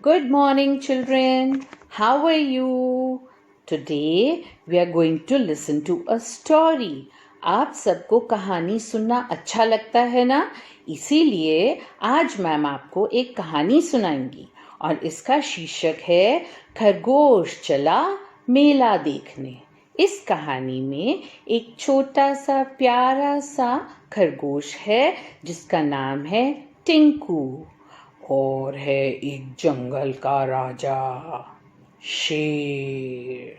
Good morning, children. How are you? Today we are going to listen to a story. आप सबको कहानी सुनना अच्छा लगता है ना? इसीलिए आज मैम आपको एक कहानी सुनाएंगी और इसका शीर्षक है खरगोश चला मेला देखने। इस कहानी में एक छोटा सा प्यारा सा खरगोश है जिसका नाम है टिंकू और है एक जंगल का राजा शेर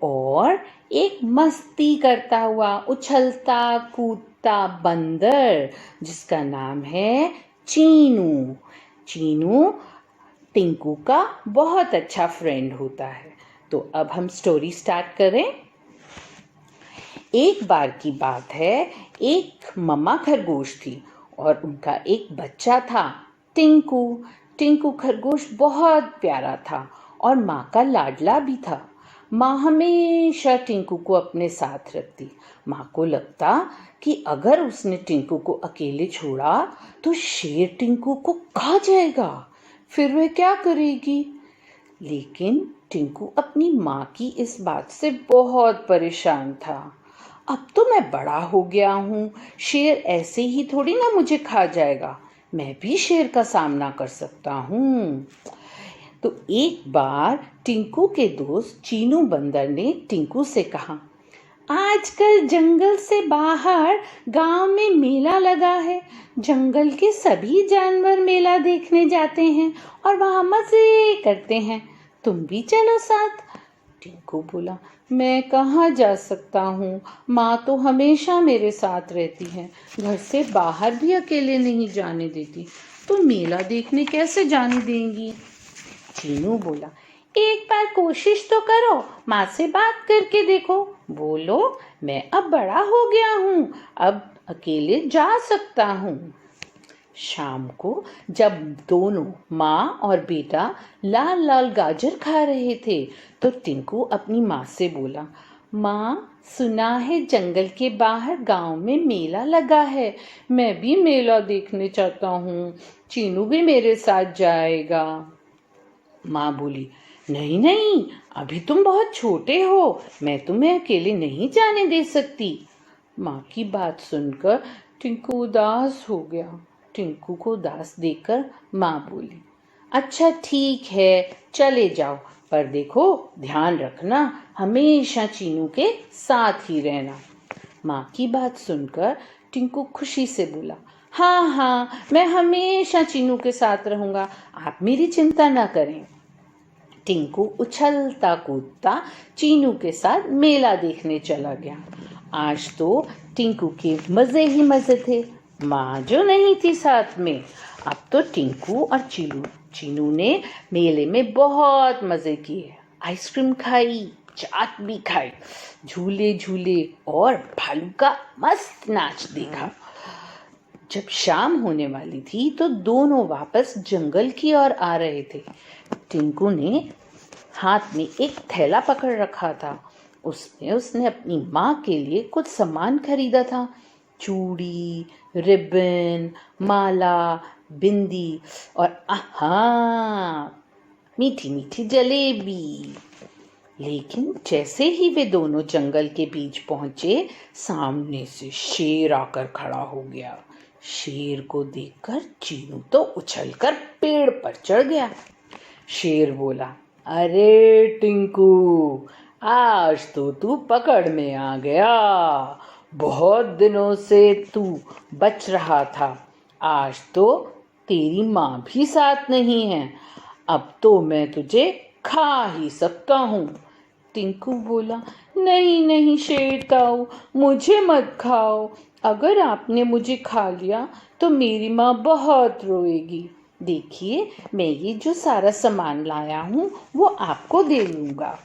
और एक मस्ती करता हुआ उछलता कूदता बंदर जिसका नाम है चीनू। चीनू टिंकू का बहुत अच्छा फ्रेंड होता है। तो अब हम स्टोरी स्टार्ट करें। एक बार की बात है, एक मम्मा खरगोश थी और उनका एक बच्चा था टिंकू। टिंकू खरगोश बहुत प्यारा था और माँ का लाडला भी था। माँ हमेशा टिंकू को अपने साथ रखती। माँ को लगता कि अगर उसने टिंकू को अकेले छोड़ा तो शेर टिंकू को खा जाएगा, फिर वह क्या करेगी। लेकिन टिंकू अपनी माँ की इस बात से बहुत परेशान था। अब तो मैं बड़ा हो गया हूँ, शेर ऐसे ही थोड़ी ना मुझे खा जाएगा, मैं भी शेर का सामना कर सकता हूँ। तो एक बार टिंकू के दोस्त चीनू बंदर ने टिंकू से कहा, आजकल जंगल से बाहर गांव में मेला लगा है। जंगल के सभी जानवर मेला देखने जाते हैं और वहां मजे करते हैं। तुम भी चलो साथ। टिंकू बोला, मैं कहाँ जा सकता हूँ, माँ तो हमेशा मेरे साथ रहती है, घर से बाहर भी अकेले नहीं जाने देती, तो मेला देखने कैसे जाने देंगी। चीनू बोला, एक बार कोशिश तो करो, माँ से बात करके देखो। बोलो, मैं अब बड़ा हो गया हूँ, अब अकेले जा सकता हूँ। शाम को जब दोनों माँ और बेटा लाल लाल गाजर खा रहे थे तो टिंकू अपनी माँ से बोला, माँ सुना है जंगल के बाहर गांव में मेला लगा है, मैं भी मेला देखने चाहता हूँ, चीनू भी मेरे साथ जाएगा। माँ बोली, नहीं नहीं, अभी तुम बहुत छोटे हो, मैं तुम्हें अकेले नहीं जाने दे सकती। माँ की बात सुनकर टिंकू उदास हो गया। टिंकू को उदास देखकर माँ बोली, अच्छा ठीक है, चले जाओ, पर देखो ध्यान रखना, हमेशा चीनू के साथ ही रहना। माँ की बात सुनकर टिंकू खुशी से बोला, हाँ हाँ, मैं हमेशा चीनू के साथ रहूंगा, आप मेरी चिंता ना करें। टिंकू उछलता कूदता चीनू के साथ मेला देखने चला गया। आज तो टिंकू के मजे ही मजे थे, माँ जो नहीं थी साथ में। अब तो टिंकू और चीनू ने मेले में बहुत मजे किए, आइसक्रीम खाई, चाट भी खाई, झूले झूले और भालू का मस्त नाच देखा। जब शाम होने वाली थी तो दोनों वापस जंगल की ओर आ रहे थे। टिंकू ने हाथ में एक थैला पकड़ रखा था, उसमें उसने अपनी माँ के लिए कुछ सामान खरीदा था, चूड़ी, रिबन, माला, बिंदी और मीठी मीठी जलेबी। लेकिन जैसे ही वे दोनों जंगल के बीच पहुंचे, सामने से शेर आकर खड़ा हो गया। शेर को देखकर चीनू तो उछलकर पेड़ पर चढ़ गया। शेर बोला, अरे टिंकू, आज तो तू पकड़ में आ गया, बहुत दिनों से तू बच रहा था, आज तो तेरी माँ भी साथ नहीं है, अब तो मैं तुझे खा ही सकता हूँ। टिंकू बोला, नहीं नहीं शेर ताऊ, मुझे मत खाओ, अगर आपने मुझे खा लिया तो मेरी माँ बहुत रोएगी। देखिए, मैं ये जो सारा सामान लाया हूँ वो आपको दे दूँगा,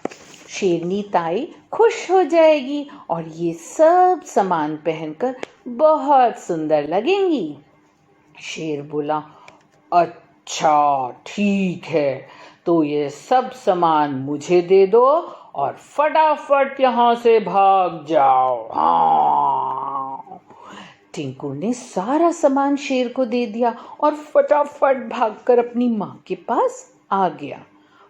शेरनी ताई खुश हो जाएगी और ये सब सामान पहनकर बहुत सुंदर लगेंगी। शेर बोला, अच्छा ठीक है, तो ये सब सामान मुझे दे दो और फटाफट यहाँ से भाग जाओ। हाँ। टिंकू ने सारा सामान शेर को दे दिया और फटाफट भागकर अपनी माँ के पास आ गया।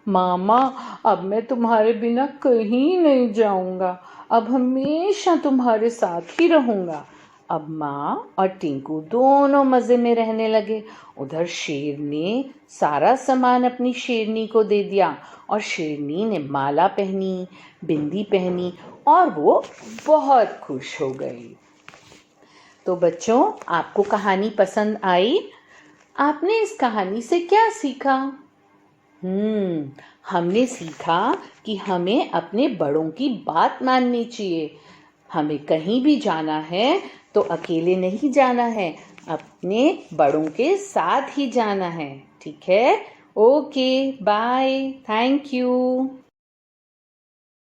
मामा, अब मैं तुम्हारे बिना कहीं नहीं जाऊंगा, अब हमेशा तुम्हारे साथ ही रहूंगा। अब माँ और टिंकू दोनों मजे में रहने लगे। उधर शेर ने सारा सामान अपनी शेरनी को दे दिया और शेरनी ने माला पहनी, बिंदी पहनी और वो बहुत खुश हो गई। तो बच्चों, आपको कहानी पसंद आई? आपने इस कहानी से क्या सीखा? हमने सीखा कि हमें अपने बड़ों की बात माननी चाहिए। हमें कहीं भी जाना है तो अकेले नहीं जाना है, अपने बड़ों के साथ ही जाना है। ठीक है? Okay, bye, thank you.